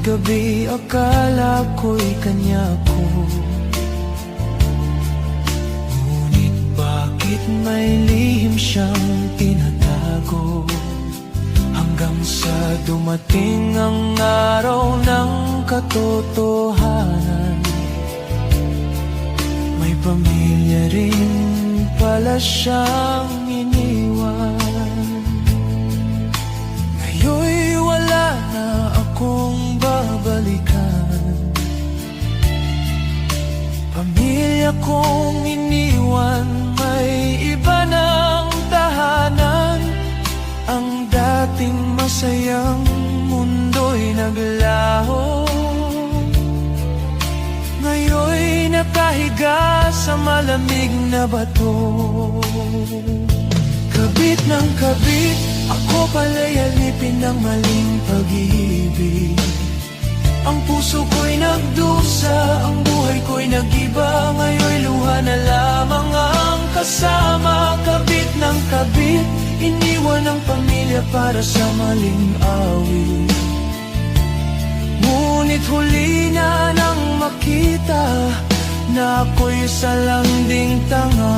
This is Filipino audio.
gabi akala ko'y kanya ko. Ngunit bakit may lihim siyang tinatago? Hanggang sa dumating ang araw ng katotohanan, may pamilya rin pala siyang iniwan. Ngayon'y wala na akong babalikan. Pamilya kong iniwan, may iba ng tahanan. Ang dating masayang mundo'y naglaho. Ngayon'y nakahiga sa malamig na bato. Kabit ng kabit, ako pala'y alipin ng maling pag-ibig. Ang puso ko'y nagdusa, ang buhay ko'y nag-iba. Ngayon'y luha na lamang ang kasama. Kabit ng kabit, iniwan ang pamilya para sa maling awit. Ngunit huli na nang makita na ako'y salanding tanga.